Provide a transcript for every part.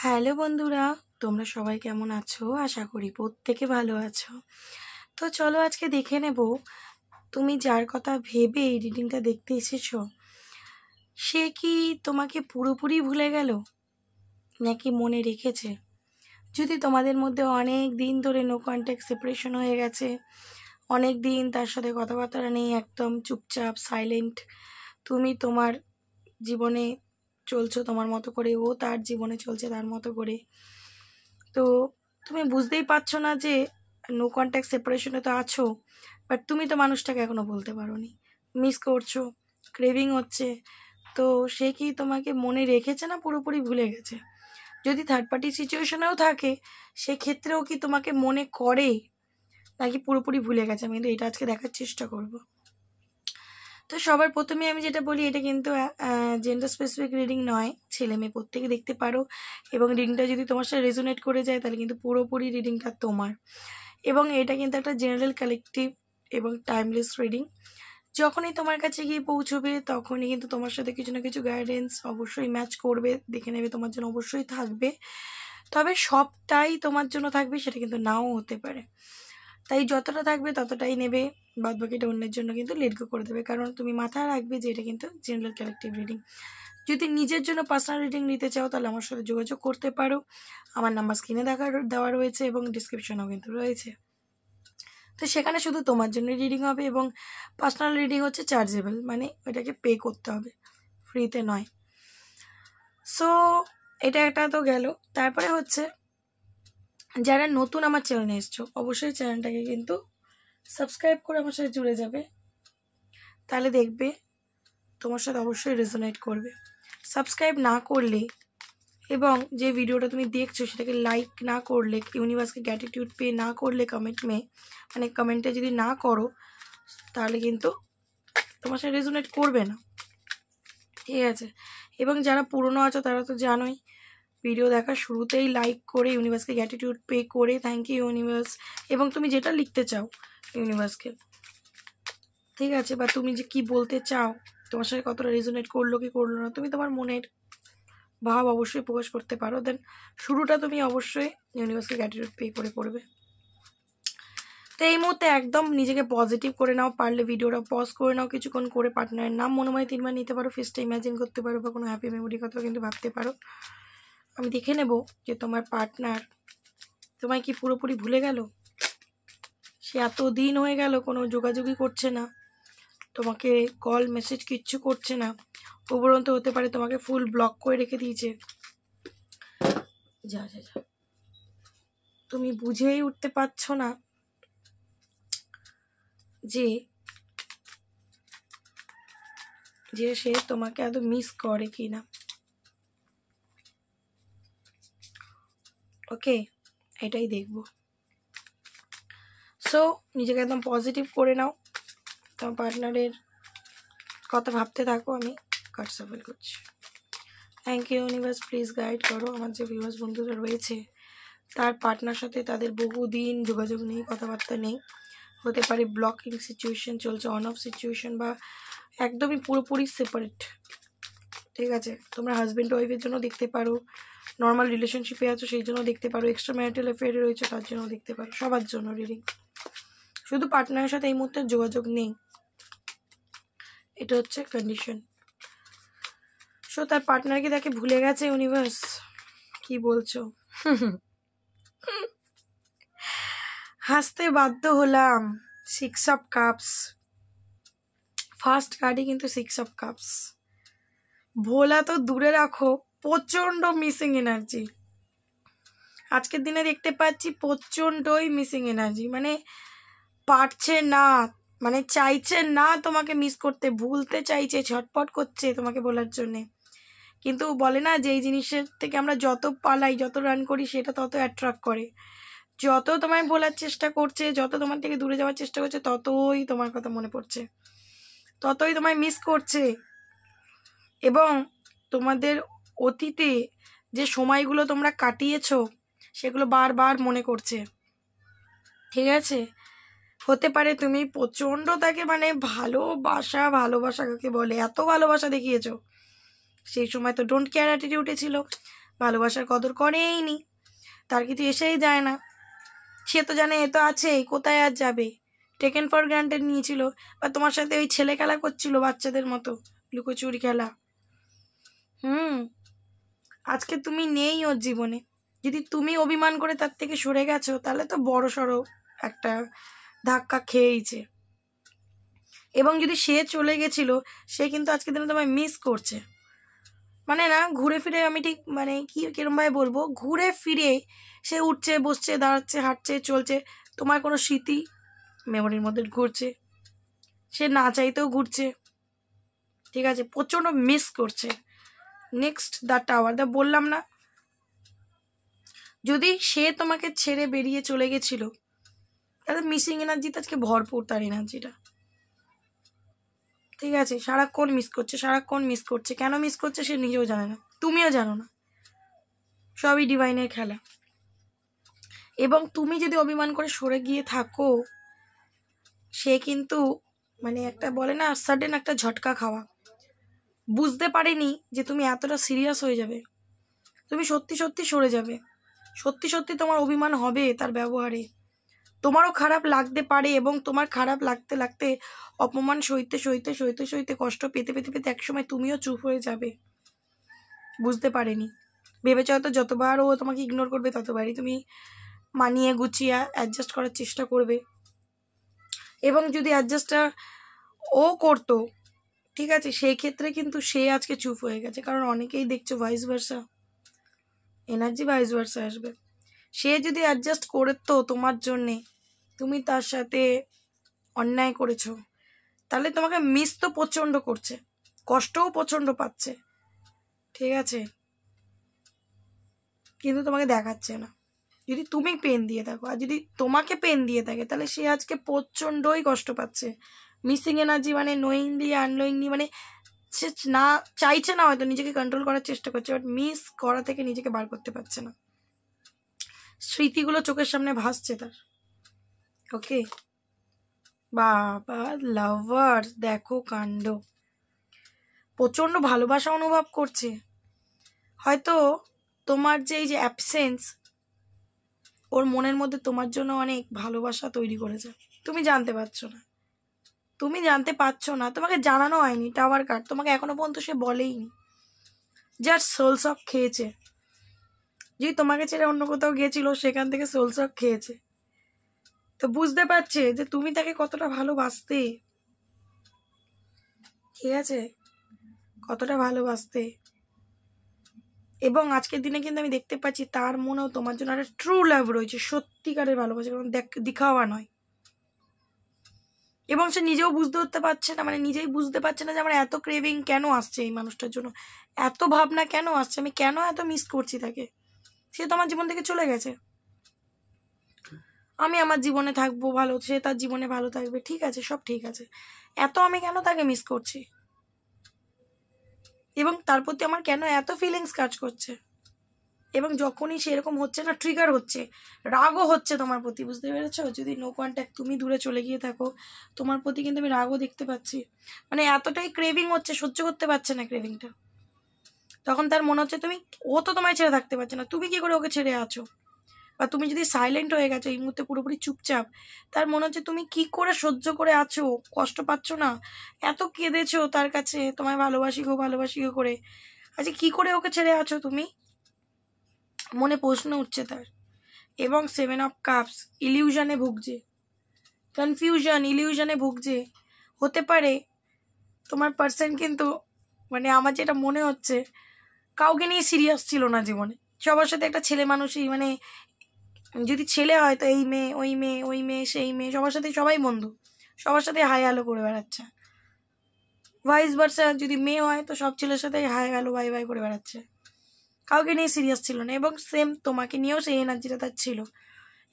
Hello বন্ধুরা, তোমরা সবাই কেমন আছো? আশা করি প্রত্যেকে ভালো আছো। তো চলো আজকে দেখে নেব, তুমি যার কথা ভেবে এই রিডিংটা দেখতে এসেছো, সে কি তোমাকে পুরোপুরি ভুলে গেল নাকি মনে রেখেছে? যদি তোমাদের মধ্যে অনেক দিন ধরে নো কন্ট্যাক্ট সেপারেশন হয়ে গেছে, অনেক দিন তার সাথে কথাবার্তা নেই, একদম চুপচাপ সাইলেন্ট, তুমি তোমার জীবনে চলছো তোমার মতো করে, ও তার জীবনে চলছে তার মতো করে, তো তুমি বুঝতেই পারছো না যে নো কন্ট্যাক্ট সেপারেশনে তো আছো, বাট তুমি তো মানুষটাকে এখনো বলতে পারোনি, মিস করছো, ক্রেভিং হচ্ছে। তো সে কি তোমাকে মনে রেখেছে না পুরোপুরি ভুলে গেছে? যদি থার্ড পার্টি সিচুয়েশনেও থাকে, সেক্ষেত্রেও কি তোমাকে মনে করে নাকি পুরোপুরি ভুলে গেছে? আমি কিন্তু এটা আজকে দেখার চেষ্টা করব। তো সবার প্রথমে আমি যেটা বলি, এটা কিন্তু জেন্ডার স্পেসিফিক রিডিং নয়, ছেলে মেয়ে প্রত্যেকে দেখতে পারো, এবং রিডিংটা যদি তোমার সাথে রেজোনেট করে যায় তাহলে কিন্তু পুরোপুরি রিডিংটা তোমার। এবং এটা কিন্তু একটা জেনারেল কালেকটিভ এবং টাইমলেস রিডিং। যখনই তোমার কাছে গিয়ে পৌঁছবে তখনই কিন্তু তোমার সাথে কিছু না কিছু গাইডেন্স অবশ্যই ম্যাচ করবে, দেখে নেবে, তোমার জন্য অবশ্যই থাকবে। তবে সবটাই তোমার জন্য থাকবে সেটা কিন্তু নাও হতে পারে, তাই যতটা থাকবে ততটাই নেবে, বাদ বাকিটা অন্যের জন্য কিন্তু লেট গো করে দেবে। কারণ তুমি মাথায় রাখবে যে এটা কিন্তু জেনারেল কালেকটিভ রিডিং। যদি নিজের জন্য পার্সোনাল রিডিং নিতে চাও তাহলে আমার সাথে যোগাযোগ করতে পারো, আমার নাম্বার স্ক্রিনে দেওয়া রয়েছে এবং ডিসক্রিপশনেও কিন্তু রয়েছে। তো সেখানে শুধু তোমার জন্য রিডিং হবে, এবং পার্সোনাল রিডিং হচ্ছে চার্জেবল, মানে ওইটাকে পে করতে হবে, ফ্রিতে নয়। সো এটা একটা তো গেল। তারপরে হচ্ছে, যারা নতুন আমার চ্যানেলে এসছো অবশ্যই চ্যানেলটাকে কিন্তু সাবস্ক্রাইব করে আমার সাথে জুড়ে যাবে, তাহলে দেখবে তোমার সাথে অবশ্যই রেজোনেট করবে। সাবস্ক্রাইব না করলে এবং যে ভিডিওটা তুমি দেখছো সেটাকে লাইক না করলে, ইউনিভার্সকে গ্র্যাটিটিউড পে না করলে, কমেন্টে যদি না করো, তাহলে কিন্তু তোমার সাথে রেজোনেট করবে না, ঠিক আছে? এবং যারা পুরনো আছো তারা তো জানোই, ভিডিও দেখার শুরুতেই লাইক করে ইউনিভার্সকে গ্র্যাটিটিউড পে করে থ্যাংক ইউ ইউনিভার্স, এবং তুমি যেটা লিখতে চাও ইউনিভার্সকে, ঠিক আছে, বা তুমি যে কি বলতে চাও, তোমার সাথে কতটা রেজোনেট করলো কি করলো না, তুমি তোমার মনের ভাব অবশ্যই প্রকাশ করতে পারো। দেন শুরুটা তুমি অবশ্যই ইউনিভার্সকে গ্র্যাটিটিউড পে করে করবে। তো এই মুহূর্তে একদম নিজেকে পজিটিভ করে নাও, পারলে ভিডিওটা পজ করে নাও, কিছুক্ষণ করে পার্টনারের নাম মনোময় 3 বার নিতে পারো, ফেসটা ইমাজিন করতে পারো, বা কোনো হ্যাপি মেমোরি কথাও কিন্তু ভাবতে পারো। আমি দেখে নেব যে তোমার পার্টনার তোমায় কি পুরোপুরি ভুলে গেল, সে এত দিন হয়ে গেল কোনো যোগাযোগই করছে না, তোমাকে কল মেসেজ কিচ্ছু করছে না, উপরন্ত হতে পারে তোমাকে ফুল ব্লক করে রেখে দিয়েছে। যা যা যা, তুমি বুঝেই উঠতে পারছো না যে যে সে তোমাকে এত মিস করে কি না। ওকে, এটাই দেখব। সো নিজেকে একদম পজিটিভ করে নাও, তোমার পার্টনারের কথা ভাবতে থাকো। আমি কার্ড সাফল করছি। Thank you universe, please guide করো আমার যে ভিউয়ার্স বন্ধুরা রয়েছে, তার পার্টনার সাথে তাদের বহুদিন যোগাযোগ নেই, কথাবার্তা নেই, হতে পারে ব্লকিং সিচুয়েশন চলছে, অন অফ সিচুয়েশন, বা একদমই পুরোপুরি সেপারেট, ঠিক আছে? তোমরা হাজব্যান্ড ওয়াইফের জন্য দেখতে পারো, নর্মাল রিলেশনশিপে আছো সেই জন্য দেখতে পারো, এক্সট্রা ম্যারিটাল অ্যাফেয়ারে রয়েছে তার জন্য দেখতে পারো, সবার জন্য রিডিং। শুধু পার্টনারের সাথে এই মুহূর্তে যোগাযোগ নেই, এটা হচ্ছে কন্ডিশন। সো তার পার্টনারকে তাকে ভুলে গেছে ইউনিভার্স, কি বলছো? হাসতে বাধ্য হলাম। 6 অফ কাপস, ফার্স্ট কার্ডই কিন্তু 6 অফ কাপস। ভোলা তো দূরে রাখো, প্রচণ্ড মিসিং এনার্জি আজকের দিনে দেখতে পাচ্ছি, প্রচণ্ডই মিসিং এনার্জি, মানে পারছে না, মানে চাইছে না তোমাকে মিস করতে, ভুলতে চাইছে, ছটপট করছে তোমাকে বলার জন্যে। কিন্তু বলে না যে এই জিনিসের থেকে আমরা যত পালাই, যত রান করি, সেটা তত অ্যাট্রাক্ট করে। যত তোমায় বলার চেষ্টা করছে, যত তোমার থেকে দূরে যাওয়ার চেষ্টা করছে, ততই তোমার কথা মনে পড়ছে, ততই তোমায় মিস করছে, এবং তোমাদের অতীতে যে সময়গুলো তোমরা কাটিয়েছো সেগুলো বারবার মনে করছে, ঠিক আছে? হতে পারে তুমি প্রচণ্ড তাকে, মানে ভালোবাসা কাকে বলে, এত ভালোবাসা দেখিয়েছো, সেই সময় তো ডোন্ট কেয়ার অ্যাটিটিউডে ছিল, ভালোবাসার কদর করেই নি, তার কিছু এসেই যায় না। সে তো জানে এ তো আছেই, কোথায় আর যাবে, টেকেন ফর গ্রান্টেড নিয়েছিল। বা তোমার সাথে ওই ছেলে খেলা করছিল বাচ্চাদের মতো, লুকোচুরি খেলা। আজকে তুমি নেই ওর জীবনে। যদি তুমি অভিমান করে তার থেকে সরে গেছো, তাহলে তো বড় সড়ো একটা ধাক্কা খেয়েইছে। এবং যদি সে চলে গেছিল, সে কিন্তু আজকে দিনে তোমায় মিস করছে। মানে না, ঘুরে ফিরে আমি ঠিক মানে কিরমভাবে বলবো, ঘুরে ফিরে সে উঠছে, বসছে, দাঁড়াচ্ছে, হাঁটছে, চলছে, তোমার কোনো স্মৃতি মেমোরির মধ্যে ঘুরছে, সে না চাইতেও ঘুরছে। ঠিক আছে, প্রচণ্ড মিস করছে। নেক্সট দ্য টাওয়ার, বললাম না, যদি সে তোমাকে ছেড়ে বেরিয়ে চলে গেছিল, তাহলে মিসিং এনার্জিতে আজকে ভরপুর তার এনার্জিটা। ঠিক আছে, সারাক্ষণ মিস করছে, সারাক্ষণ মিস করছে। কেন মিস করছে সে নিজেও জানে না, তুমিও জানো না, সবই ডিভাইনের খেলা। এবং তুমি যদি অভিমান করে সরে গিয়ে থাকো, সে কিন্তু মানে একটা বলে না সাডেন একটা ঝটকা খাওয়া, বুঝতে পারেনি যে তুমি এতটা সিরিয়াস হয়ে যাবে, তুমি সত্যি সত্যি সরে যাবে, সত্যি সত্যি তোমার অভিমান হবে তার ব্যবহারে, তোমারও খারাপ লাগতে পারে। এবং তোমার খারাপ লাগতে লাগতে, অপমান সইতে সইতে সইতে সইতে, কষ্ট পেতে পেতে পেতে একসময় তুমিও চুপ হয়ে যাবে। বুঝতে পারেনি, ভেবেছ হয়তো যতবার ও তোমাকে ইগনোর করবে ততবারই তুমি মানিয়ে গুছিয়ে অ্যাডজাস্ট করার চেষ্টা করবে। এবং যদি অ্যাডজাস্টটা ও করতো, ঠিক আছে, সেই ক্ষেত্রে কিন্তু সে আজকে চুপ হয়ে গেছে। কারণ অনেকেই দেখছো vice versa energy, vice versa আসবে। সে যদি অ্যাডজাস্ট করতো তোমার জন্যে, তুমি তার সাথে অন্যায় করেছো, তাহলে তোমাকে মিস তো প্রচণ্ড করছে, কষ্টও প্রচণ্ড পাচ্ছে। ঠিক আছে, কিন্তু তোমাকে দেখাচ্ছে না। যদি তুমি পেন দিয়ে থাকো, আর যদি তোমাকে পেন দিয়ে থাকে, তাহলে সে আজকে প্রচণ্ডই কষ্ট পাচ্ছে। মিসিং এনার্জি মানে নোয়িংলি আননোয়িংলি, মানে সে না চাইছে না, হয়তো নিজেকে কন্ট্রোল করার চেষ্টা করছে, বাট মিস করা থেকে নিজেকে বার করতে পারছে না। স্মৃতিগুলো চোখের সামনে ভাসছে তার। ওকে বাবা, লাভার দেখো কাণ্ড, প্রচণ্ড ভালোবাসা অনুভব করছে। হয়তো তোমার যে এই যে অ্যাবসেন্স, ওর মনের মধ্যে তোমার জন্য অনেক ভালোবাসা তৈরি করেছে, তুমি জানতে পারছো না, তুমি জানতে পারছো না, তোমাকে জানানো হয়নি। টাওয়ার কার্ড তোমাকে এখনো পর্যন্ত সে বলেইনি, যার সোল সক খেয়েছে। যদি তোমাকে ছেড়ে অন্য কোথাও গিয়েছিল, সেখান থেকে সোল সক খেয়েছে, তো বুঝতে পারছে যে তুমি তাকে কতটা ভালোবাসতে। ঠিক আছে, কতটা ভালোবাসতে। এবং আজকের দিনে কিন্তু আমি দেখতে পাচ্ছি তার মনেও তোমার জন্য একটা ট্রু লাভ রয়েছে, সত্যিকারের ভালোবাসা, কারণ দেখাওয়া নয়। এবং সে নিজেও বুঝতে উঠতে পারছে না, মানে নিজেই বুঝতে পারছে না যে আমার এত ক্রেভিং কেন আসছে এই মানুষটার জন্য, এত ভাবনা কেন আসছে, আমি কেন এত মিস করছি তাকে। সে তো আমার জীবন থেকে চলে গেছে, আমি আমার জীবনে থাকবো ভালো, সে তার জীবনে ভালো থাকবে, ঠিক আছে, সব ঠিক আছে, এত আমি কেন তাকে মিস করছি, এবং তার প্রতি আমার কেন এত ফিলিংস কাজ করছে। এবং যখনই সেরকম হচ্ছে না, ট্রিগার হচ্ছে, রাগও হচ্ছে তোমার প্রতি, বুঝতে পেরেছো? যদি নো কন্ট্যাক্ট, তুমি দূরে চলে গিয়ে থাকো, তোমার প্রতি কিন্তু আমি রাগও দেখতে পাচ্ছি। মানে এতটাই ক্রেভিং হচ্ছে, সহ্য করতে পারছে না ক্রেভিংটা। তখন তার মনে হচ্ছে তুমি, ও তো তোমায় ছেড়ে থাকতে পারছে না, তুমি কি করে ওকে ছেড়ে আছো। বা তুমি যদি সাইলেন্ট হয়ে গেছো এই মুহূর্তে, পুরোপুরি চুপচাপ, তার মনে হচ্ছে তুমি কি করে সহ্য করে আছো, কষ্ট পাচ্ছ না, এত কেঁদেছো তার কাছে, তোমায় ভালোবাসি গো ভালোবাসি গো করে, আচ্ছা কি করে ওকে ছেড়ে আছো তুমি, মনে প্রশ্ন উঠছে তার। এবং 7 অফ কাপস, ইলিউশনে ভুগছে, কনফিউশন, ইলিউশনে ভুগছে। হতে পারে তোমার পার্সন কিন্তু, মানে আমার যেটা মনে হচ্ছে, কাউকে নিয়ে সিরিয়াস ছিল না জীবনে, সবার সাথে একটা ছেলে মানুষই, মানে যদি ছেলে হয় তো এই মেয়ে ওই মেয়ে, ওই মেয়ে সেই মেয়ে, সবার সাথে সবাই বন্ধু, সবার সাথে হাই হ্যালো করে বেড়াচ্ছে। ভাইস ভার্সা, যদি মেয়ে হয় তো সব ছেলের সাথে হাই হ্যালো বাই বাই করে বেড়াচ্ছে, কাউকে নিয়ে সিরিয়াস ছিল না। এবং সেম তোমাকে নিয়েও সেই এনার্জিটা তার ছিল,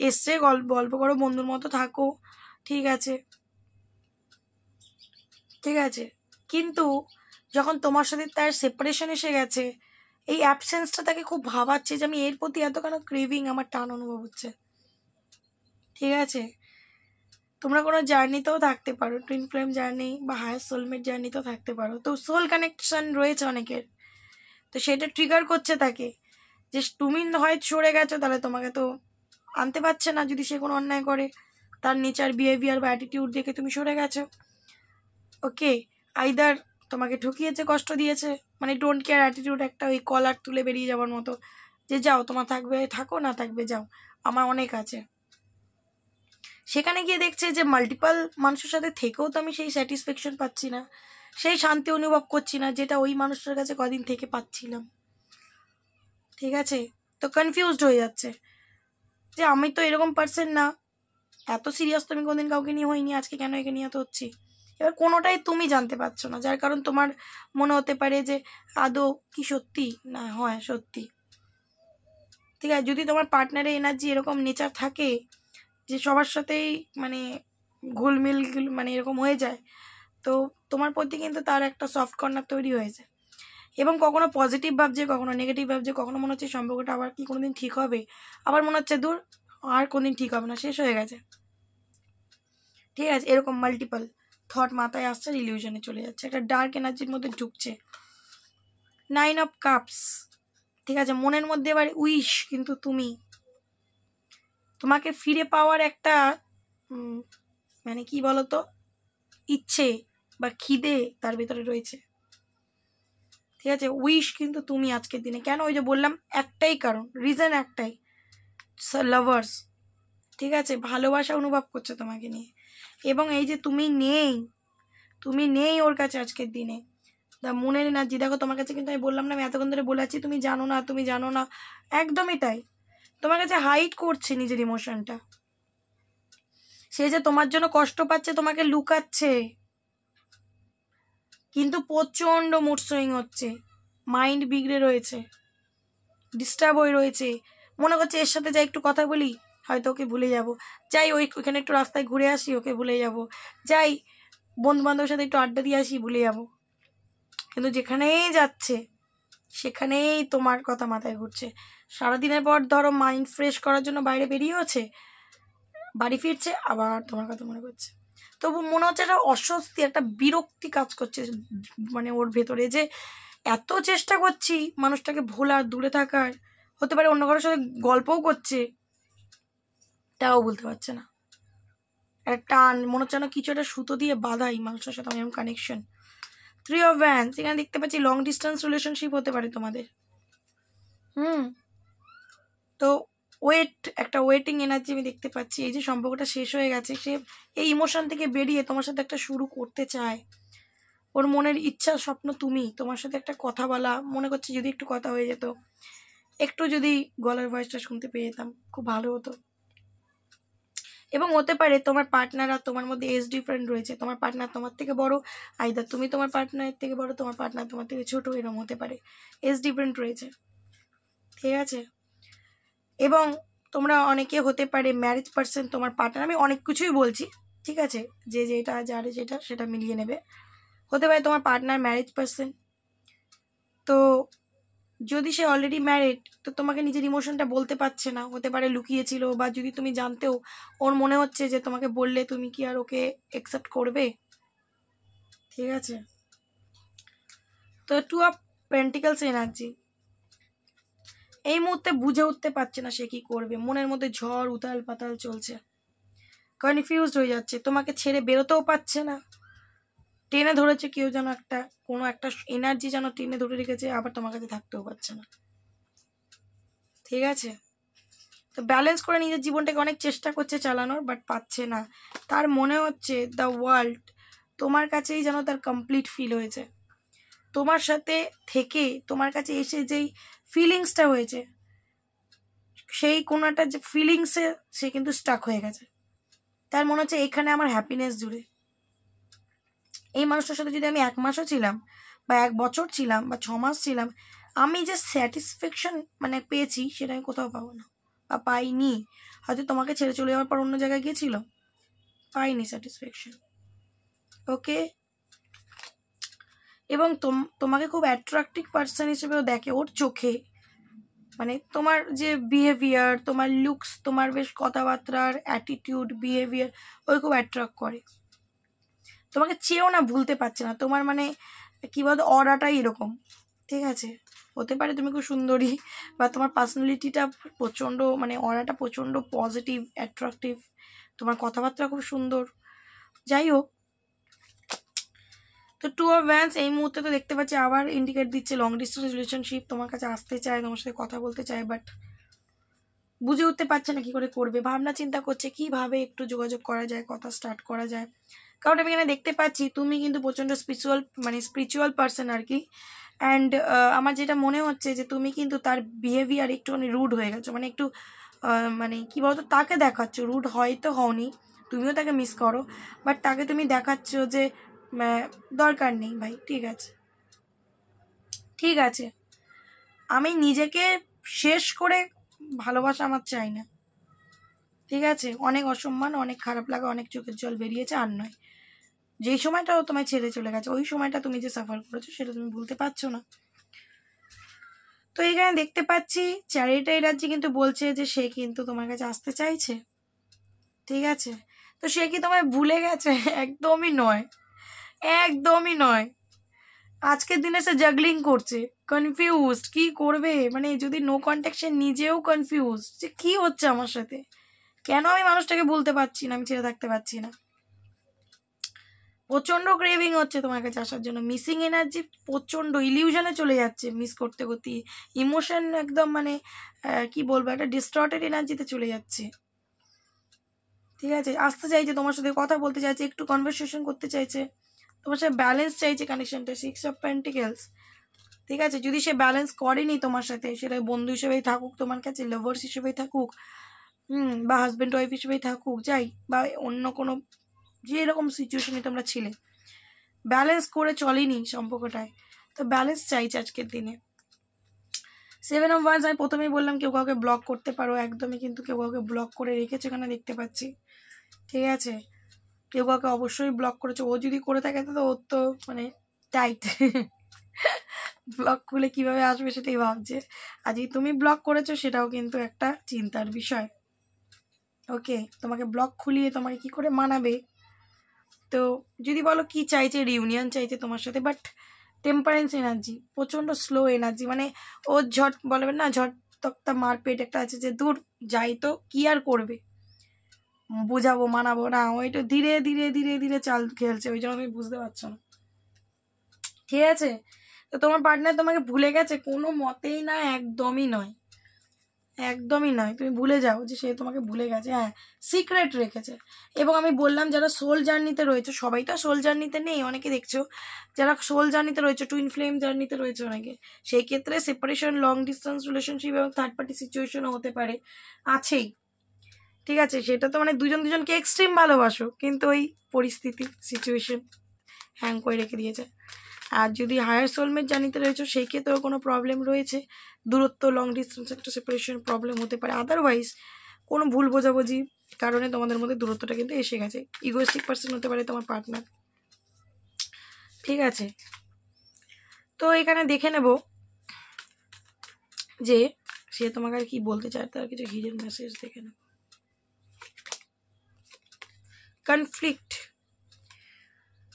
এসছে গল্প গল্প করো, বন্ধুর মতো থাকো, ঠিক আছে, ঠিক আছে। কিন্তু যখন তোমার সাথে তার সেপারেশন এসে গেছে, এই অ্যাবসেন্সটা তাকে খুব ভাবাচ্ছে যে আমি এর প্রতি এত কেন ক্রেভিং, আমার টান অনুভব হচ্ছে। ঠিক আছে, তোমরা কোনো জার্নিতেও থাকতে পারো, টুইন ফ্লেম জার্নি বা হায়ার সোলমেট জার্নিতেও থাকতে পারো, তো সোল কানেকশন রয়েছে অনেকের, তো সেটা ট্রিগার করছে তাকে যে তুমি হয় সরে গেছো, তাহলে তোমাকে তো আনতে পারছে না যদি সে কোনো অন্যায় করে, তার নেচার বিহেভিয়ার বা অ্যাটিটিউড দেখে তুমি সরে গেছো। ওকে, আইদার তোমাকে ঠকিয়েছে, কষ্ট দিয়েছে, মানে ডোন্ট কেয়ার অ্যাটিটিউড, একটা ওই কলার তুলে বেরিয়ে যাওয়ার মতো, যে যাও তোমার থাকবে থাকো, না থাকবে যাও, আমার অনেক আছে। সেখানে গিয়ে দেখছে যে মাল্টিপাল মানুষের সাথে থেকেও তো আমি সেই স্যাটিসফ্যাকশন পাচ্ছি না, সেই শান্তি অনুভব করছি না, যেটা ওই মানুষটার কাছে কদিন থেকে পাচ্ছিলাম। ঠিক আছে, তো কনফিউজড হয়ে যাচ্ছে যে আমি তো এরকম পারসন না, এত সিরিয়াস তো আমি কোনদিন কাউকে নিয়ে হইনি, আজকে কেন একে নিয়ে তো হচ্ছি। এবার কোনোটাই তুমি জানতে পারছো না, যার কারণ তোমার মনে হতে পারে যে আদৌ কি সত্যি, না হয় সত্যি। ঠিক আছে, যদি তোমার পার্টনারের এনার্জি এরকম নেচার থাকে যে সবার সাথেই মানে ঘুলমিল মানে এরকম হয়ে যায়, তো তোমার প্রতি কিন্তু তার একটা সফট কর্নার তৈরি হয়েছে, এবং কখনো পজিটিভ ভাবছে, কখনো নেগেটিভ ভাবছে, কখনো মনে হচ্ছে সম্পর্কটা আবার কি কোনোদিন ঠিক হবে, আবার মনে হচ্ছে দূর আর কোনোদিন ঠিক হবে না, শেষ হয়ে গেছে। ঠিক আছে, এরকম মাল্টিপল থট মাথায় আসছে, ইলিউশনে চলে যাচ্ছে, একটা ডার্ক এনার্জির মধ্যে ঢুকছে। 9 অফ কাপস। ঠিক আছে, মনের মধ্যে এবার উইশ কিন্তু তুমি, তোমাকে ফিরে পাওয়ার একটা মানে কি বলতো ইচ্ছে বা খিদে তার ভিতরে রয়েছে। ঠিক আছে, উইশ কিন্তু তুমি আজকের দিনে, কেন ওই যে বললাম একটাই কারণ, রিজন একটাই, লাভার্স। ঠিক আছে, ভালোবাসা অনুভব করছে তোমাকে নিয়ে, এবং এই যে তুমি নেই ওর কাছে আজকের দিনে, মনের এনার্জি দেখো তোমার কাছে, কিন্তু আমি বললাম না, আমি এতক্ষণ ধরে বলেছি তুমি জানো না, তুমি জানো না, একদমই তাই, তোমার কাছে হাইড করছে নিজের ইমোশনটা, সে যে তোমার জন্য কষ্ট পাচ্ছে, তোমাকে লুকাচ্ছে, কিন্তু প্রচন্ড মুড সুইং হচ্ছে, মাইন্ড বিগড়ে রয়েছে, ডিস্টার্ব হয়ে রয়েছে, মনে করছে এর সাথে যাই একটু কথা বলি, হয়তো ওকে ভুলে যাব, যাই ওইখানে একটু রাস্তায় ঘুরে আসি, ওকে ভুলে যাব, যাই বন্ধু বান্ধবের সাথে একটু আড্ডা দিয়ে আসি, ভুলে যাব, কিন্তু যেখানেই যাচ্ছে সেখানেই তোমার কথা মাথায় ঘুরছে। সারাদিনের পর ধরো মাইন্ড ফ্রেশ করার জন্য বাইরে বেরিয়েছে, বাড়ি ফিরছে, আবার তোমার কথা মনে করছে, তবু মনে হচ্ছে একটা অস্বস্তি, একটা বিরক্তি কাজ করছে মানে ওর ভেতরে, যে এত চেষ্টা করছি মানুষটাকে ভোলার, দূরে থাকার, হতে পারে অন্য কারোর সাথে গল্পও করছে, তাও বলতে পারছে না, একটা টান, মনে হচ্ছে না কিছু একটা সুতো দিয়ে বাঁধাই মানুষটার সাথে এরকম কানেকশন। 3 অফ ওয়ান্ডস, এখানে দেখতে পাচ্ছি লং ডিস্টেন্স রিলেশনশিপ হতে পারে তোমাদের। তো একটা ওয়েটিং এনার্জি আমি দেখতে পাচ্ছি, এই যে সম্পর্কটা শেষ হয়ে গেছে, সে এই ইমোশন থেকে বেরিয়ে তোমার সাথে একটা শুরু করতে চায়, ওর মনের ইচ্ছা স্বপ্ন তুমি, তোমার সাথে একটা কথা বলা, মনে করছে যদি একটু কথা হয়ে যেত, একটু যদি গলার ভয়েসটা শুনতে পেয়ে যেতাম খুব ভালো হতো। এবং হতে পারে তোমার পার্টনার আর তোমার মধ্যে এজ ডিফারেন্ট রয়েছে, তোমার পার্টনার তোমার থেকে বড়, আইদার তুমি তোমার পার্টনারের থেকে বড়, তোমার পার্টনার তোমার থেকে ছোট, এরকম হতে পারে, এজ ডিফারেন্ট রয়েছে। ঠিক আছে, এবং তোমরা অনেকে হতে পারে ম্যারেজ পার্সন, তোমার পার্টনার, আমি অনেক কিছুই বলছি, ঠিক আছে, যে যেটা যার যেটা সেটা মিলিয়ে নেবে। হতে পারে তোমার পার্টনার ম্যারেজ পার্সন, তো যদি সে অলরেডি ম্যারিড, তো তোমাকে নিজের ইমোশনটা বলতে পারছে না, হতে পারে লুকিয়েছিল, বা যদি তুমি জানতেও ওর মনে হচ্ছে যে তোমাকে বললে তুমি কি আর ওকে অ্যাকসেপ্ট করবে। ঠিক আছে, তো 2 অফ পেন্টিকলস এনার্জি, এই মুহূর্তে বুঝে উঠতে পারছে না সে কি করবে, মনের মধ্যে ঝড় উতাল পাতাল চলছে, কনফিউজড হয়ে যাচ্ছে, তোমাকে ছেড়ে বেরোতেও পারছে না, টেনে ধরেছে কেউ, যেন একটা কোনো একটা এনার্জি যেন টেনে ধরে রেখেছে, আবার তোমার কাছে থাকতেও পারছে না। ঠিক আছে, তো ব্যালেন্স করে নিজের জীবনটাকে অনেক চেষ্টা করছে চালানোর, বাট পাচ্ছে না, তার মনে হচ্ছে দ্য ওয়ার্ল্ড তোমার কাছেই যেন তার কমপ্লিট ফিল হয়েছে, তোমার সাথে থেকে তোমার কাছে এসে যেই ফিলিংসটা হয়েছে, সেই কোনো একটা যে ফিলিংসে সে কিন্তু স্টাক হয়ে গেছে, তার মনে হচ্ছে এখানে আমার হ্যাপিনেস জুড়ে, এই মানুষটার সাথে যদি আমি 1 মাসও ছিলাম, বা 1 বছর ছিলাম, বা 6 মাস ছিলাম, আমি যে স্যাটিসফ্যাকশন মানে পেয়েছি সেটা আমি কোথাও পাবো না, বা পাইনি, হয়তো তোমাকে ছেড়ে চলে যাওয়ার পর অন্য জায়গায় গিয়েছিল, পাইনি স্যাটিসফ্যাকশন। ওকে, এবং তোমাকে খুব অ্যাট্রাক্টিভ পার্সন হিসেবেও দেখে ওর চোখে, মানে তোমার যে বিহেভিয়ার, তোমার লুকস, তোমার বেশ কথাবার্তার অ্যাটিটিউড, বিহেভিয়ার, ওই খুব অ্যাট্রাক্ট করে, তোমাকে চেয়েও না ভুলতে পারছে না, তোমার মানে কি বলতো অরাটাই এরকম। ঠিক আছে, হতে পারে তুমি খুব সুন্দরী, বা তোমার পার্সোনালিটিটা প্রচণ্ড, মানে অরাটা প্রচণ্ড পজিটিভ অ্যাট্রাকটিভ, তোমার কথাবার্তা খুব সুন্দর। যাই হোক, তো টু অফ ভ্যান্স এই মুহূর্তে তো দেখতে পাচ্ছি আবার ইন্ডিকেট দিচ্ছে লং ডিস্টেন্স রিলেশনশিপ, তোমার কাছে আসতে চায়, তোমার সাথে কথা বলতে চায়, বাট বুঝে উঠতে পারছে না কি করে করবে, ভাবনা চিন্তা করছে কিভাবে একটু যোগাযোগ করা যায়, কথা স্টার্ট করা যায়। কারণ আমি এখানে দেখতে পাচ্ছি তুমি কিন্তু প্রচণ্ড স্পিরিচুয়াল পার্সন আর কি। অ্যান্ড আমার যেটা মনে হচ্ছে যে তুমি কিন্তু তার বিহেভিয়ার একটুখানি রুড হয়ে গেছো, মানে একটু মানে কি বলতো, তাকে দেখাচ্ছ, রুড হয়তো হওনি, তুমিও তাকে মিস করো, বাট তাকে তুমি দেখাচ্ছ যে দরকার নেই ভাই, ঠিক আছে ঠিক আছে, আমি নিজেকে শেষ করে ভালোবাসা আমার চাই না, ঠিক আছে, অনেক অসম্মান, অনেক খারাপ লাগা, অনেক চোখের জল বেরিয়েছে, আর নয়। যেই সময়টা ও তোমায় ছেড়ে চলে গেছে, ওই সময়টা তুমি যে সাফার করেছো সেটা তুমি ভুলতে পারছো না। তো এখানে দেখতে পাচ্ছি চ্যারিটি এনার্জি কিন্তু বলছে যে সে কিন্তু তোমার কাছে আসতে চাইছে, ঠিক আছে। তো সে কি তোমায় ভুলে গেছে? একদমই নয়, একদমই নয়। আজকের দিনে সে জাগলিং করছে, কনফিউজড, কি করবে, মানে যদি নো কন্ট্যাক্ট, সে নিজেও কনফিউজ যে কি হচ্ছে আমার সাথে, কেন আমি মানুষটাকে বলতে পারছি না, আমি ছেড়ে থাকতে পারছি না। প্রচন্ড ক্রেভিং হচ্ছে তোমার কাছে আসার জন্য, মিসিং এনার্জি প্রচন্ড ইলিউশনে চলে যাচ্ছে, মিস করতে করতে ইমোশন একদম মানে কি বলবো, একটা ডিস্টর্টেড এনার্জিতে চলে যাচ্ছে, ঠিক আছে। আসতে চাইছে, তোমার সাথে কথা বলতে চাইছে, একটু কনভারসেশন করতে চাইছে, তোমার সাথে ব্যালেন্স চাইছে কানেকশনটা, 6 অফ পেন্টিকেলস, ঠিক আছে। যদি সে ব্যালেন্স করেনি তোমার সাথে, সেটা বন্ধু হিসেবেই থাকুক তোমার কাছে, লাভার্স হিসেবেই থাকুক, বা হাজব্যান্ড ওয়াইফ হিসেবেই থাকুক, যাই, বা অন্য কোনো যে এরকম সিচুয়েশনে তোমরা ছিলে, ব্যালেন্স করে চলেনি সম্পর্কটায়, তো ব্যালেন্স চাইছে আজকের দিনে। 7 অফ ওয়ান্স, আমি প্রথমেই বললাম কেউ কাউকে ব্লক করতে পারো, একদমই কিন্তু কেউ কাউকে ব্লক করে রেখেছে এখানে দেখতে পাচ্ছি, ঠিক আছে। কেউ কাউকে অবশ্যই ব্লক করেছে, ও যদি করে থাকে তো ওর তো মানে টাইট ব্লক খুলে কিভাবে আসবে সেটাই ভাবছে, আর যদি তুমি ব্লক করেছো সেটাও কিন্তু একটা চিন্তার বিষয়। ওকে, তোমাকে ব্লক খুলিয়ে তোমাকে কি করে মানাবে। তো যদি বলো কি চাইছে, রিউনিয়ন চাইছে তোমার সাথে, বাট টেম্পারেন্স এনার্জি, প্রচণ্ড স্লো এনার্জি, মানে ও ঝট বলবেন না, ঝট তক্তা মারপেট একটা আছে যে দূর যাই তো কি আর করবে, বোঝাবো মানাবো না, ও একটু ধীরে ধীরে ধীরে ধীরে চাল খেলছে, ওই জন্য তুমি বুঝতে পারছো না, ঠিক আছে। তো তোমার পার্টনার তোমাকে ভুলে গেছে? কোনো মতেই না, একদমই নয়, একদমই নয়, তুমি ভুলে যাও যে সে তোমাকে ভুলে গেছে, হ্যাঁ সিক্রেট রেখেছে। এবং আমি বললাম যারা সোল জার্নিতে রয়েছে, সবাই তো সোল জার্নিতে নেই, অনেকে দেখছো যারা সোল জার্নিতে রয়েছে, টুইন ফ্লেম জার্নিতে রয়েছে অনেকে, সেই ক্ষেত্রে সেপারেশন, লং ডিস্টেন্স রিলেশনশিপ এবং থার্ড পার্টি সিচুয়েশনও হতে পারে, আছেই, ঠিক আছে। সেটা তো মানে দুজন দুজনকে এক্সট্রিম ভালোবাসো, কিন্তু ওই পরিস্থিতি সিচুয়েশন হ্যাং করে রেখে দিয়েছে। আর যদি হায়ার সোলমেট জানিতে রয়েছে সেই ক্ষেত্রেও কোনো প্রবলেম রয়েছে, দূরত্ব, লং ডিস্টেন্স একটা সেপারেশন প্রবলেম হতে পারে, আদারওয়াইজ কোনো ভুল বোঝাবুঝি কারণে তোমাদের মধ্যে দূরত্বটা কিন্তু এসে গেছে, ইগোয়েস্টিক পার্সন হতে পারে তোমার পার্টনার, ঠিক আছে। তো এখানে দেখে নেব যে সে তোমাকে আর কি বলতে চায়, তার কিছু হিডেন মেসেজ দেখে নেব। কনফ্লিক্ট,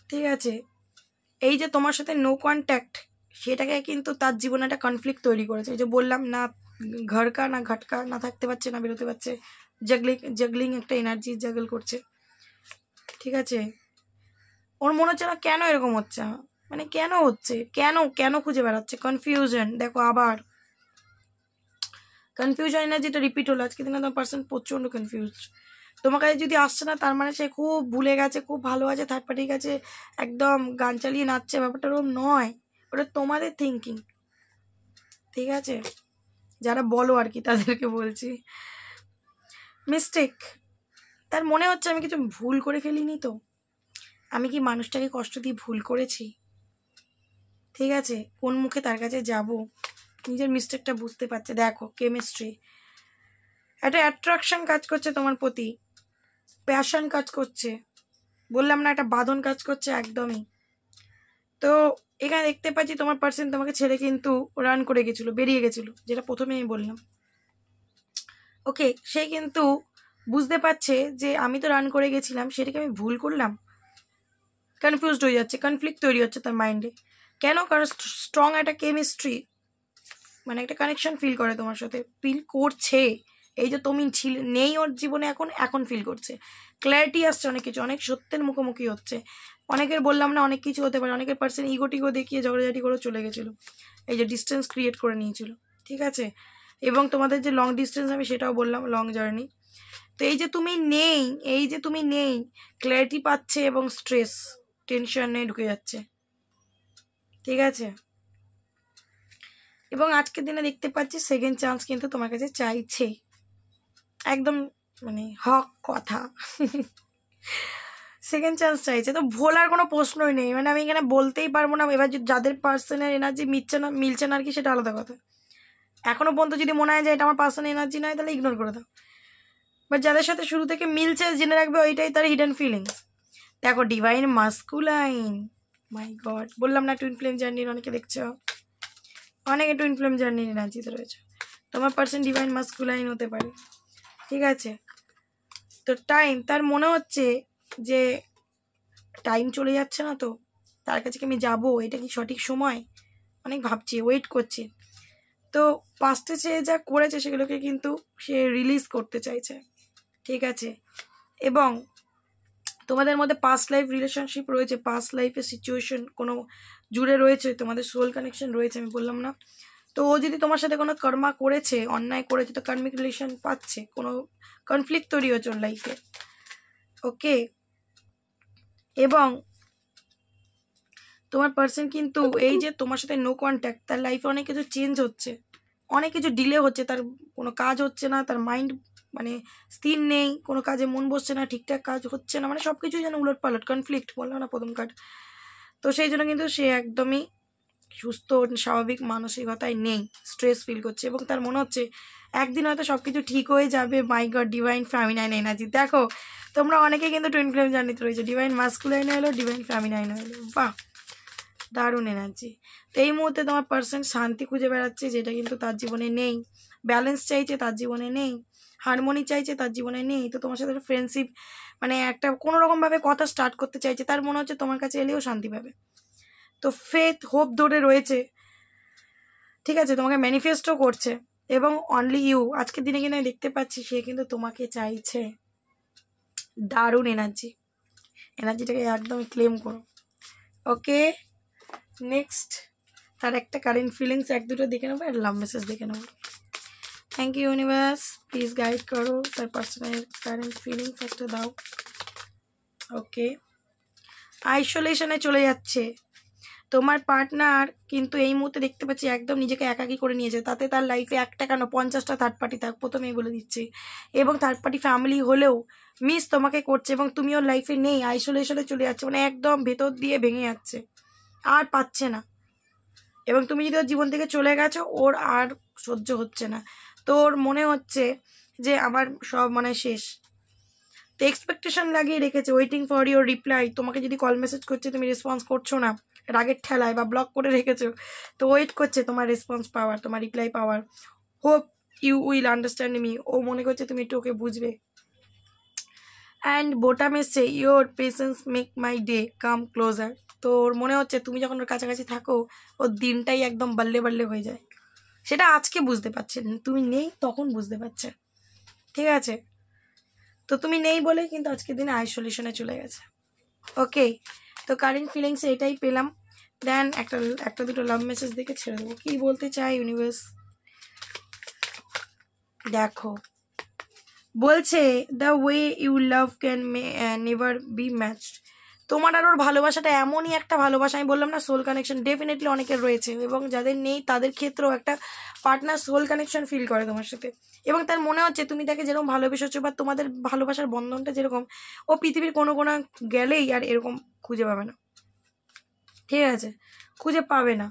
ঠিক আছে, এই যে তোমার সাথে নো কন্ট্যাক্ট, সেটাকে কিন্তু তার জীবনে একটা কনফ্লিক্ট তৈরি করেছে, এই যে বললাম না, ঘরকা না ঘটকা, না থাকতে পারছে না বেরোতে পারছে, জাগলিং একটা এনার্জি জাগল করছে, ঠিক আছে। ওর মনে হচ্ছে না কেন এরকম হচ্ছে, মানে কেন হচ্ছে, কেন কেন খুঁজে বেড়াচ্ছে, কনফিউশন, দেখো আবার কনফিউশন এনার্জিটা রিপিট হলো আজকে দিনে, তোমার পার্সন প্রচণ্ড কনফিউজ, তোমার কাছে যদি আসছে না তার মানে সে খুব ভুলে গেছে, খুব ভালো আছে, থার্ড পার্টির কাছে একদম গান চালিয়ে নাচছে, ব্যাপারটা ওরকম নয়, ওটা তোমাদের থিঙ্কিং, ঠিক আছে, যারা বলো আর কি তাদেরকে বলছি। মিস্টেক, তার মনে হচ্ছে আমি কিছু ভুল করে ফেলিনি তো, আমি কি মানুষটাকে কষ্ট দিয়ে ভুল করেছি, ঠিক আছে, কোন মুখে তার কাছে যাব, নিজের মিস্টেকটা বুঝতে পারছে। দেখো কেমিস্ট্রি, একটা অ্যাট্রাকশন কাজ করছে তোমার প্রতি, প্যাশন কাজ করছে, বললাম না একটা বাঁধন কাজ করছে, একদমই। তো এখানে দেখতে পাচ্ছি তোমার পার্সন তোমাকে ছেড়ে কিন্তু রান করে গেছিলো, বেরিয়ে গেছিলো, যেটা প্রথমে আমি বললাম। ওকে, সে কিন্তু বুঝতে পারছে যে আমি তো রান করে গেছিলাম, সেটাকে আমি ভুল করলাম, কনফিউজড হয়ে যাচ্ছে, কনফ্লিক্ট তৈরি হচ্ছে তার মাইন্ডে, কেন, কারণ স্ট্রং একটা কেমিস্ট্রি মানে একটা কানেকশন ফিল করে তোমার সাথে, ফিল করছে। এই যে তুমি নেই ওর জীবনে এখন, এখন ফিল করছে, ক্ল্যারিটি আসছে অনেক কিছু, অনেক সত্যের মুখোমুখি হচ্ছে। অনেকের বললাম না অনেক কিছু হতে পারে, অনেকের পার্সন ইগো টিগো দেখিয়ে ঝগড়াঝাটি করে চলে গেছিলো, এই যে ডিস্টেন্স ক্রিয়েট করে নিয়েছিল, ঠিক আছে। এবং তোমাদের যে লং ডিস্টেন্স আমি সেটাও বললাম, লং জার্নি। তো এই যে তুমি নেই, এই যে তুমি নেই, ক্ল্যারিটি পাচ্ছে এবং স্ট্রেস টেনশনে ঢুকে যাচ্ছে, ঠিক আছে। এবং আজকের দিনে দেখতে পাচ্ছি সেকেন্ড চান্স কিন্তু তোমার কাছে চাইছে, একদম মানে হক কথা। সেকেন্ড চান্স চাইছে, তো ভোলার কোনো প্রশ্নই নেই, মানে আমি এখানে বলতেই পারবো না। এবার যাদের পার্সনের এনার্জি মিলছে না আর কি, সেটা আলাদা কথা। এখনো পর্যন্ত যদি মনে হয় যে এটা আমার পার্সনের এনার্জি নয়, তাহলে ইগনোর করে দাও। বাট যাদের সাথে শুরু থেকে মিলছে, জেনে রাখবে ওইটাই তার হিডেন ফিলিংস। দেখো ডিভাইন মাস্কুলাইন, মাই গড, বললাম না টুইন ফ্লেম জার্নির অনেকে দেখছো, অনেকে টুইন ফ্লেম জার্নির এনার্জিতে রয়েছে। তোমার পার্সন ডিভাইন মাস্কুলাইন হতে পারে, ঠিক আছে। তো টাইম, তার মনে হচ্ছে যে টাইম চলে যাচ্ছে না, তো তার কাছে কি আমি যাবো, এটা কি সঠিক সময়, অনেক ভাবছি, ওয়েট করছি। তো পাস্টে সে যা করেছে সেগুলোকে কিন্তু সে রিলিজ করতে চাইছে, ঠিক আছে। এবং তোমাদের মধ্যে পাস্ট লাইফ রিলেশনশিপ রয়েছে, পাস্ট লাইফের সিচুয়েশন কোনো জুড়ে রয়েছে, তোমাদের সোল কানেকশন রয়েছে, আমি বললাম না। তো ও যদি তোমার সাথে কোনো কর্মা করেছে, অন্যায় করেছে, তো কার্মিক রিলেশন পাচ্ছে, কোনো কনফ্লিক্ট তৈরি হচ্ছে ওর লাইফে, ওকে। এবং তোমার পার্সন কিন্তু এই যে তোমার সাথে নো কন্ট্যাক্ট, তার লাইফে অনেক কিছু চেঞ্জ হচ্ছে, অনেক কিছু ডিলে হচ্ছে, তার কোনো কাজ হচ্ছে না, তার মাইন্ড মানে স্থির নেই, কোনো কাজে মন বসছে না, ঠিকঠাক কাজ হচ্ছে না, মানে সব কিছুই যেন উলট পালট, কনফ্লিক্ট বললাম না প্রথম কার্ড। তো সেই জন্য কিন্তু সে একদমই সুস্থ স্বাভাবিক মানসিকতায় নেই, স্ট্রেস ফিল করছে, এবং তার মনে হচ্ছে একদিন হয়তো সব কিছু ঠিক হয়ে যাবে। মাই গড, ডিভাইন ফ্যামিনাইন এনার্জি, দেখো তোমরা অনেকে কিন্তু টুইন ফ্লেম জার্নিতে রয়েছে, ডিভাইন মাস্কুলাইন হলো, ডিভাইন ফ্যামিনাইন হলো, বাহ দারুণ এনার্জি। তো এই মুহূর্তে তোমার পার্সন শান্তি খুঁজে বেড়াচ্ছে, যেটা কিন্তু তার জীবনে নেই। ব্যালেন্স চাইছে, তার জীবনে নেই। হারমোনি চাইছে, তার জীবনে নেই। তো তোমার সাথে ফ্রেন্ডশিপ মানে একটা কোনো রকমভাবে কথা স্টার্ট করতে চাইছে, তার মনে হচ্ছে তোমার কাছে এলেও শান্তি পাবে। তো ফেথ হোপ ধরে রয়েছে, ঠিক আছে, তোমাকে ম্যানিফেস্টও করছে। এবং অনলি ইউ, আজকের দিনে কিন্তু আমি দেখতে পাচ্ছি সে কিন্তু তোমাকে চাইছে। দারুণ এনার্জি, এনার্জিটাকে একদম ক্লেম করো, ওকে। নেক্সট তার একটা কারেন্ট ফিলিংস এক দুটো দেখে নেবো, আর লাভ মেসেজ দেখে নেবো। Thank you universe, please guide করো, তার পার্সোনাল কারেন্ট ফিলিংস একটা দাও, ওকে। আইসোলেশনে চলে যাচ্ছে তোমার পার্টনার, কিন্তু এই মুহূর্তে দেখতে পাচ্ছি একদম নিজেকে একাকী করে নিয়েছে, তাতে তার লাইফে একটা কেন 50টা থার্ড পার্টি থাক, প্রথমেই বলে দিচ্ছি। এবং থার্ড পার্টি ফ্যামিলি হলেও মিস তোমাকে করছে, এবং তুমি ওর লাইফে নেই, আইসোলেশনে চলে যাচ্ছে, মানে একদম ভেতর দিয়ে ভেঙে যাচ্ছে, আর পাচ্ছে না। এবং তুমি যদি ওর জীবন থেকে চলে গেছো, ওর আর সহ্য হচ্ছে না, তো ওর মনে হচ্ছে যে আমার সব মানে শেষ। তো এক্সপেকটেশন লাগিয়ে রেখেছে, ওয়েটিং ফর ইউর রিপ্লাই। তোমাকে যদি কল মেসেজ করছে, তুমি রেসপন্স করছো না, রাগের ঠেলায় বা ব্লক করে রেখেছো, তো ওয়েট করছে তোমার রেসপন্স পাওয়ার, তোমার রিপ্লাই পাওয়ার। Hope you will understand me, ও মনে করছে তুমি একটু ওকে বুঝবে। অ্যান্ড বোটাম এসছে, your patience make my day come closer. তো ওর মনে হচ্ছে তুমি যখন ওর কাছাকাছি থাকো, ওর দিনটাই একদম বাল্লে বাল্লে হয়ে যায়। সেটা আজকে বুঝতে পারছেন, তুমি নেই তখন বুঝতে পারছে, ঠিক আছে। তো তুমি নেই বলে কিন্তু আজকের দিনে আইসোলেশনে চলে গেছে, ওকে। তো কারেন্ট ফিলিংসে এটাই পেলাম। দেন একটা দুটো লাভ মেসেজ দেখে ছেড়ে দেবো, কি বলতে চাই ইউনিভার্স। দেখো বলছে, the way you love can never be matched. তোমার আর ওর ভালোবাসাটা এমনই একটা ভালোবাসা, আমি বললাম না সোল কানেকশন ডেফিনেটলি অনেকের রয়েছে, এবং যাদের নেই তাদের ক্ষেত্রেও একটা পার্টনার সোল কানেকশন ফিল করে তোমার সাথে। এবং তার মনে হচ্ছে তুমি তাকে যেরকম ভালোবেসেছো, বা তোমাদের ভালোবাসার বন্ধনটা যেরকম, ও পৃথিবীর কোনো কোনো গেলেই আর এরকম খুঁজে পাবে না, ঠিক আছে, খুঁজে পাবে না।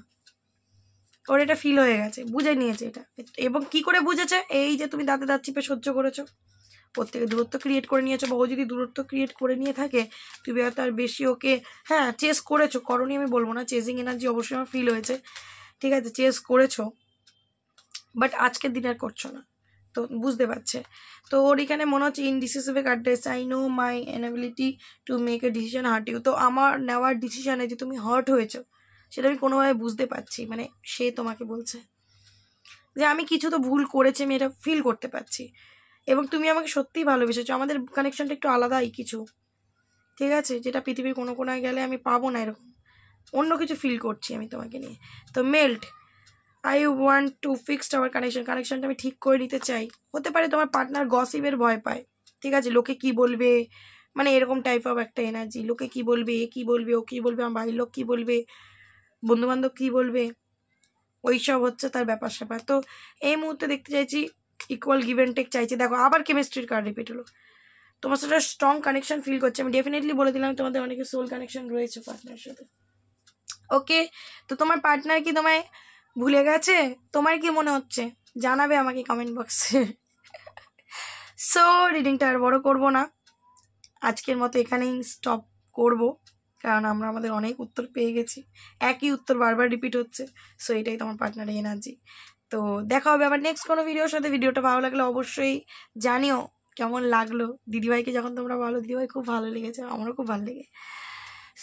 ওর এটা ফিল হয়ে গেছে, বুঝে নিয়েছে এটা। এবং কি করে বুঝেছে, এই যে তুমি দাঁতে দাঁত চিপে সহ্য করেছো, ওর থেকে দূরত্ব ক্রিয়েট করে নিয়েছো, বা ও যদি দূরত্ব ক্রিয়েট করে নিয়ে থাকে, তুমি হয়তো আর বেশি ওকে, হ্যাঁ চেস করেছো, করনি আমি বলবো না, চেজিং এনার্জি অবশ্যই আমার ফিল হয়েছে, ঠিক আছে, চেস করেছো, বাট আজকের দিন আর করছো না, তো বুঝতে পারছে। তো ওর এখানে মনে হচ্ছে indecisive address, I know my inability to make a decision hurt you. তো আমার নেওয়ার ডিসিশনে যে তুমি হার্ট হয়েছো, সেটা আমি কোনোভাবে বুঝতে পারছি, মানে সে তোমাকে বলছে। যে আমি কিছু তো ভুল করেছি, আমি এটা ফিল করতে পারছি, এবং তুমি আমাকে সত্যিই ভালোবেসেছো। আমাদের কানেকশনটা একটু আলাদাই কিছু, ঠিক আছে, যেটা পৃথিবীর কোনো কোনায় গেলে আমি পাবো না, এরকম অন্য কিছু ফিল করছি আমি তোমাকে নিয়ে। তো melt, I want to fixed our কানেকশনটা আমি ঠিক করে নিতে চাই। হতে পারে তোমার পার্টনার গসিপের ভয় পায়, ঠিক আছে, লোকে কি বলবে, মানে এরকম টাইপ অফ একটা এনার্জি, লোকে কি বলবে, এ কি বলবে, ও কি বলবে, আমার বাড়ির লোক কি বলবে, বন্ধুবান্ধব কি বলবে, ওইসব হচ্ছে তার ব্যাপার স্যাপার। তো এই মুহূর্তে দেখতে চাইছি ইকুয়াল গিভ অ্যান্ড টেক চাইছি। দেখো আবার কেমিস্ট্রির কার্ড রিপিট হলো, তোমার সাথে স্ট্রং কানেকশন ফিল করছে। আমি ডেফিনেটলি বলে দিলাম তোমাদের অনেকে সোল কানেকশন রয়েছে পার্টনারের সাথে। ওকে, তো তোমার পার্টনার কি তোমায় ভুলে গেছে? তোমার কি মনে হচ্ছে জানাবে আমাকে কমেন্ট বক্সে। সো রিডিংটা আর বড় করব না, আজকের মতো এখানেই স্টপ করব, কারণ আমরা আমাদের অনেক উত্তর পেয়ে গেছি, একই উত্তর বারবার রিপিট হচ্ছে। সো এটাই তোমার পার্টনারের এনার্জি। তো দেখা হবে আবার নেক্সট কোনো ভিডিওর সাথে। ভিডিওটা ভালো লাগলে অবশ্যই জানিও কেমন লাগলো। দিদিভাইকে যখন তোমরা বলো দিদিভাই খুব ভালো লেগেছে, আমারও খুব ভালো লেগে।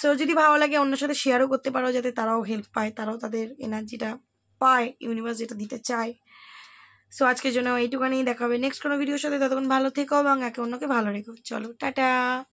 সো যদি ভালো লাগে অন্যের সাথে শেয়ারও করতে পারো, যাতে তারাও হেল্প পায়, তারাও তাদের এনার্জিটা পায়, ইউনিভার্স যেটা দিতে চায়। সো আজকের জন্য এইটুখানি, দেখা হবে নেক্সট কোনো ভিডিওর সাথে। ততক্ষণ ভালো থেকো এবং একে অন্যকে ভালো রেখো। চলো টাটা।